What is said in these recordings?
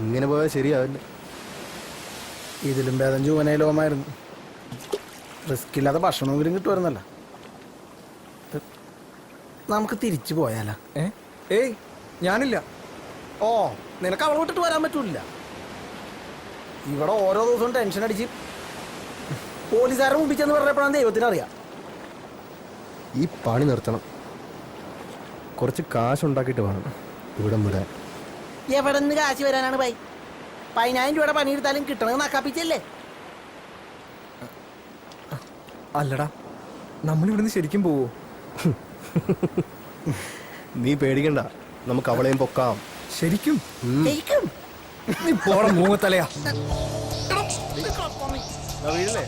ഇങ്ങനെ പോയാൽ ശരിയാവില്ല. ഇതിലും ഭേദം ജൂവനയിലോമായിരുന്നു. റിസ്ക് ഇല്ലാതെ ഭക്ഷണമെങ്കിലും കിട്ടുമായിരുന്നല്ലോ. നമുക്ക് തിരിച്ചു പോയാലോ? ഏയ് ഞാനില്ല. ഓ, നിനക്ക് അവളെ വിട്ടിട്ട് വരാൻ പറ്റൂല. ഇവിടെ ഓരോ ദിവസവും ടെൻഷൻ അടിച്ച് പോലീസുകാരെ മുമ്പിച്ചെന്ന് പറഞ്ഞപ്പോഴാണ് ദൈവത്തിനറിയാം. ഈ പണി നിർത്തണം. കുറച്ച് കാശുണ്ടാക്കിയിട്ട് വേണം ഇവിടം വിടാൻ. എവിടെ നിന്ന് കാശ് വരാനാണ് ബൈ? 10,000 രൂപയുടെ പണിയെടുത്താലും കിട്ടണമെന്ന് നക്കാപ്പിച്ചല്ലേ? അല്ലടാ, നമ്മളിവിടുന്ന് ശരിക്കും പോവോ? നീ പേടിക്കണ്ട, നമുക്ക് അവളെയും പൊക്കാം. ശരിക്കും? ജയിക്കും. നീ പോട മൂവത്തലയാ. വീഴല്ലേ?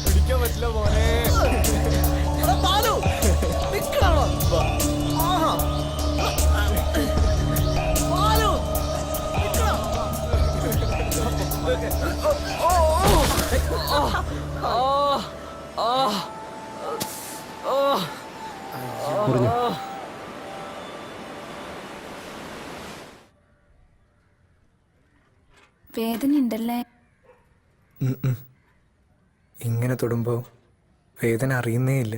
പിടിക്കാൻ പറ്റില്ല മോനെ. വേദന ഉണ്ടല്ലേ? ഇങ്ങനെ തൊടുമ്പോ വേദന അറിയുന്നേ ഇല്ല.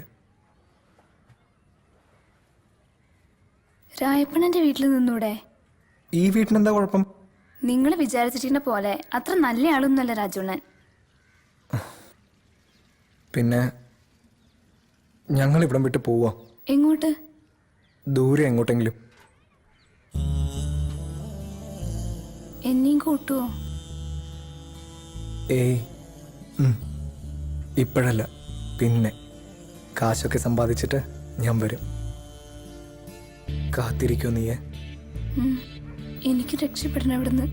രായപ്പണന്റെ വീട്ടിൽ നിന്നൂടെ? ഈ വീട്ടിനെന്താ കുഴപ്പം? നിങ്ങൾ വിചാരിച്ചിരിക്കുന്ന പോലെ അത്ര നല്ല ആളൊന്നുമല്ല രാജുണ്ണൻ. പിന്നെ ഞങ്ങൾ ഇവിടം വിട്ട് പോവാ. എങ്ങോട്ട്? ദൂരെ എങ്ങോട്ടെങ്കിലും. എന്നെയും കൂട്ടുവോ? ഏയ് ഇപ്പോഴല്ല, പിന്നെ കാശൊക്കെ സമ്പാദിച്ചിട്ട് ഞാൻ വരും. കാത്തിരിക്കോ നീയെ? എനിക്ക് രക്ഷപ്പെടണം ഇവിടുന്ന്.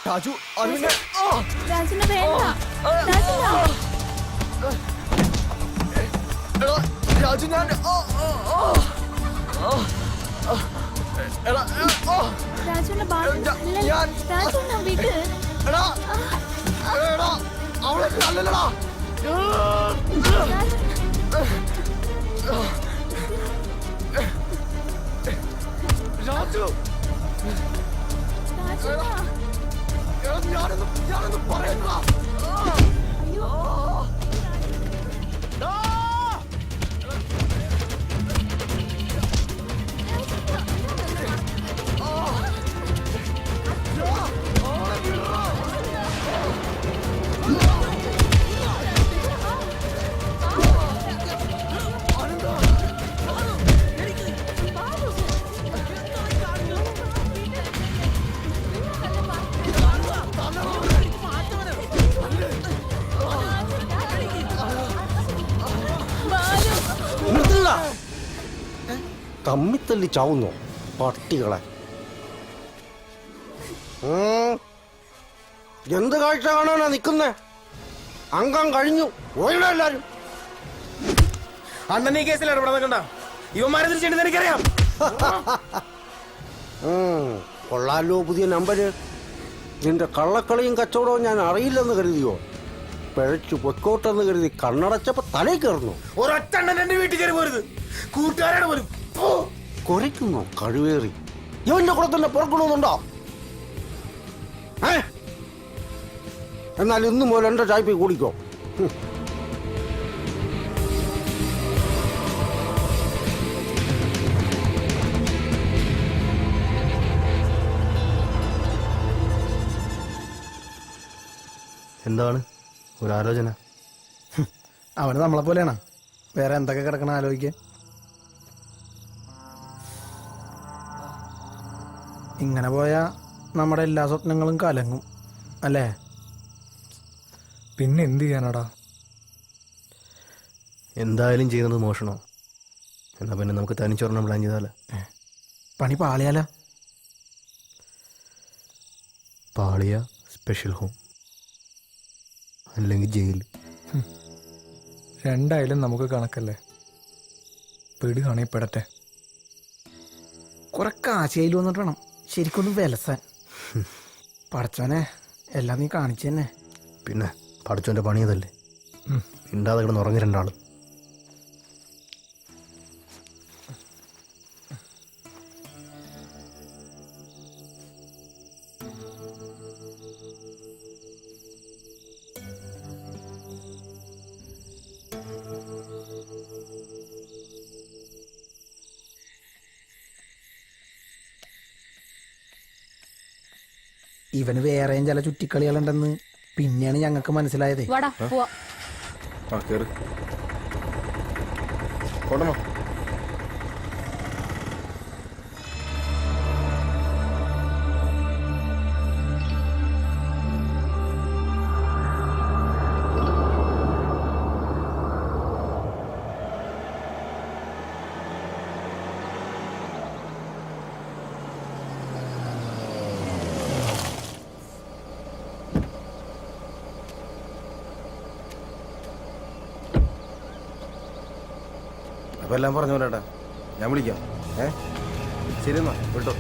രാജു, അതിനെ രാജുന വേണ്ട. രാജുന. രാജു, ഞാൻ രാജുന രാജുന വീട്. രാജു, ഞാനൊന്നും പറയുന്ന. തമ്മിത്തല്ലി ചാവുന്നോ പട്ടികളെ? എന്ത് കാഴ്ച കാണാനാ നിക്കുന്നേ? അംഗം കഴിഞ്ഞു പോയിടോ എല്ലാരും. അണ്ണൻ ഈ കേസിൽ ഇടപെടാൻ കണ്ട ഇവന്മാരെ തിരിച്ചെടുത്ത് എനിക്കറിയാം. കൊള്ളാലോ പുതിയ നമ്പര്. നിന്റെ കള്ളക്കളിയും കച്ചവടവും ഞാൻ അറിയില്ലെന്ന് കരുതിയോ? പിഴച്ചു പൊക്കോട്ടെന്ന് കരുതി കണ്ണടച്ചപ്പോ തലയിൽ കയറുന്നു. ഒരൊറ്റ അണ്ണൻ എന്റെ വീട്ടിൽ കയറി പോരുത്. കൂട്ടുകാരാണ് പോലും. കുരയ്ക്കുന്നു കഴിവേറി. ഇവന്റെ കൂടെ തന്നെ പുറക്കണമെന്നുണ്ടോ? എന്നാൽ ഇന്നു മുതൽ എന്റെ ചായ്പ കൂടിക്കോ. എന്താണ് ഒരാലോചന? അവന് നമ്മളെ പോലെയാണ്. വേറെ എന്തൊക്കെ കിടക്കണം ആലോചിക്കാൻ. ഇങ്ങനെ പോയാ നമ്മുടെ എല്ലാ സ്വപ്നങ്ങളും കലങ്ങും അല്ലേ? പിന്നെ എന്ത് ചെയ്യാനാടാ? എന്തായാലും ചെയ്യുന്നത് മോഷണോ? എന്നാ പിന്നെ നമുക്ക് തനിച്ചൊരെണ്ണം പ്ലാൻ ചെയ്താലോ? പണി പാളിയാലോ? പാളിയ സ്പെഷ്യൽ ഹോം, അല്ലെങ്കിൽ ജയിൽ. രണ്ടായാലും നമുക്ക് കണക്കല്ലേ. പെടുകയാണെങ്കിൽ പെടട്ടെ. കുറെ കാശയിൽ വന്നിട്ട് വേണം ശരിക്കൊന്ന് വിലസാൻ. പടച്ചോനെ എല്ലാം നീ കാണിച്ചു തന്നെ. പിന്നെ പഠിച്ചോൻ്റെ പണിയതല്ലേ. മിണ്ടാതെ കിടന്ന് ഉറങ്ങി രണ്ടാളും. ഇവന് വേറെയും ചില ചുറ്റിക്കളികളുണ്ടെന്ന് പിന്നെയാണ് ഞങ്ങൾക്ക് മനസ്സിലായത്. വാടാ പോവാ. ആ കയറി കൊണ്ടോ. അപ്പോൾ എല്ലാം പറഞ്ഞു പോലേട്ടാ, ഞാൻ വിളിക്കാം. ശരി എന്നാ വിട്ടോ.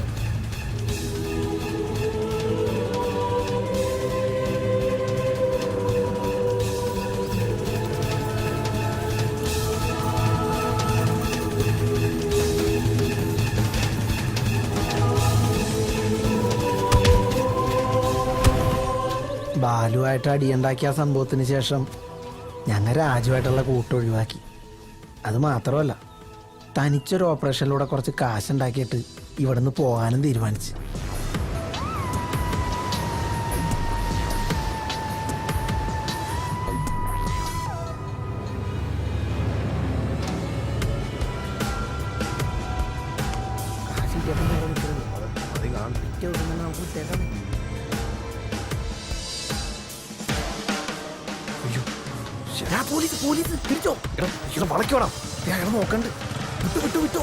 ബാലുവായിട്ട് അടിയുണ്ടാക്കിയ സംഭവത്തിന് ശേഷം ഞങ്ങൾ രാജുവായിട്ടുള്ള കൂട്ടൊഴിവാക്കി. അത് മാത്രമല്ല, തനിച്ചൊരു ഓപ്പറേഷനിലൂടെ കുറച്ച് കാശുണ്ടാക്കിയിട്ട് ഇവിടുന്ന് പോകാനും തീരുമാനിച്ചു. പോലീസ് പോലീസ് തിരിച്ചോ. വളയ്ക്കോടാ. നോക്കണ്ട്. വിട്ടോ വിട്ടോ വിട്ടോ.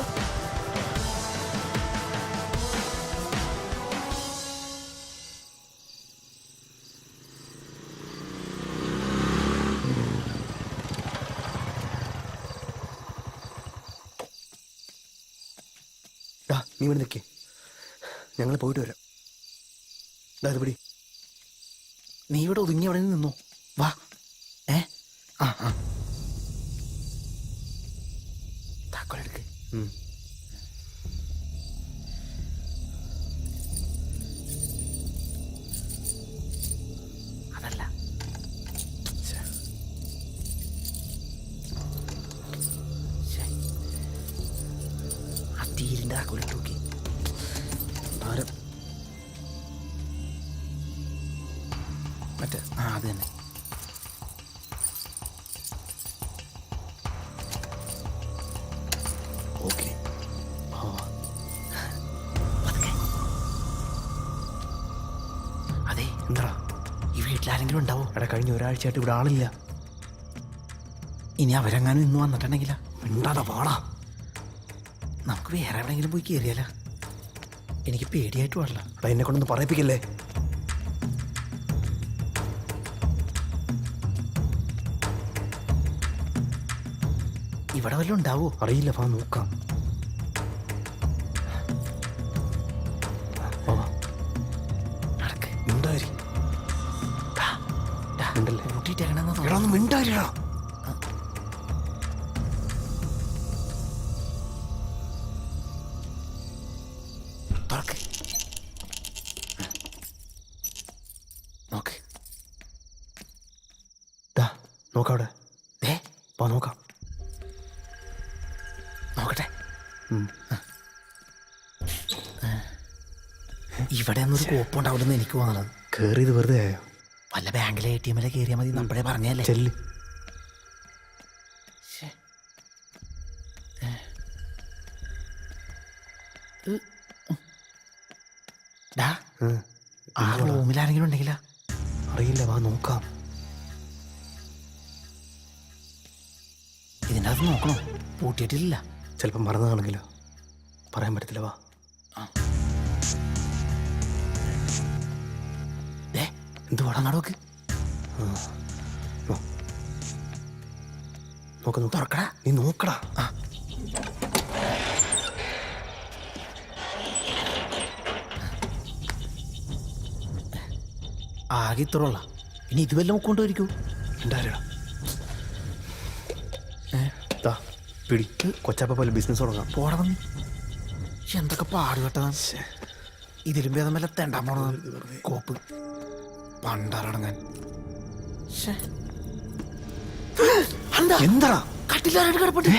നീ ഇവിടെ നിൽക്കേ, ഞങ്ങൾ പോയിട്ട് വരാം. ഇത് പിടി. നീ ഇവിടെ ഒതുങ്ങി അവിടെ നിന്നോ. വാ. ആ ആ താക്കോലെടുക്ക്. അതല്ല, ആ തീരിൻ്റെ താക്കോലിട്ട് നോക്കി. മറ്റേ അത് തന്നെ. ഓക്കെ. അതെ, എന്താ ഈ വീട്ടിലാരെങ്കിലും ഉണ്ടാവോ? എടാ, കഴിഞ്ഞ ഒരാഴ്ചയായിട്ട് ഇവിടെ ആളില്ല. ഇനി അവരെങ്ങാനും ഇന്ന് വന്നിട്ടുണ്ടെങ്കിലാ? മിണ്ടാതെ പാടാ. നമുക്ക് വേറെ എവിടെയെങ്കിലും പോയി കയറിയാലോ? എനിക്ക് പേടിയായിട്ട് പാടില്ല. എടാ, എന്നെ കൊണ്ടൊന്ന് പറയിപ്പിക്കല്ലേ. ഇവിടെ വല്ലതും ഉണ്ടാവോ? അറിയില്ല, വാ നോക്കാം. നടക്ക്. മിണ്ടാരി. മിണ്ടല്ലേ. കൂട്ടിയിട്ടേക്കണെന്ന് എടാ, ഒന്ന് മിണ്ടാരിടാ. തുറക്ക്. നോക്ക്. നോക്കവിടെ. വാ നോക്കാം. നോക്കട്ടെ. ഇവിടെ ഒന്നൊരു കോപ്പുണ്ടാവില്ലെന്ന് എനിക്ക് തോന്നണത്. കേറിയത് വെറുതെ ആയോ? വല്ല ബാങ്കിലെ ATM കയറിയാൽ മതി. നമ്മളെ പറഞ്ഞല്ലേ. ചെല്ല്. റൂമിൽ ആരെങ്കിലും ഉണ്ടെങ്കിലാ? അറിയില്ല, വാ നോക്കാം. ഇതിൻ്റെ അകത്ത് നോക്കണോ? പൂട്ടിയിട്ടില്ല. ചിലപ്പം മറന്നതാണെങ്കിലോ? പറയാൻ പറ്റത്തില്ല, വാ. എന്തുവാടാ നടക്ക്? നോക്ക, തുറക്കടാ. നീ നോക്കടാ. ആകെ ഇത്രയുള്ള. ഇനി ഇത് വല്ലതും കൊണ്ടുവരിക്കൂ. ഉണ്ടാരാ പിടി. കൊച്ചാപ്പ പോലെ ബിസിനസ് തുടങ്ങാം. പോടാ വന്നി. എന്തൊക്കെ പാടുപെട്ടതാണ്. ഇതിലും ഭേദം വല്ല തെണ്ടാൻ പോണതാണ്. കോപ്പ് പണ്ടാറടങ്ങാൻ. എന്താ കട്ടിലാരായിട്ട് കിടപ്പട്ടെ?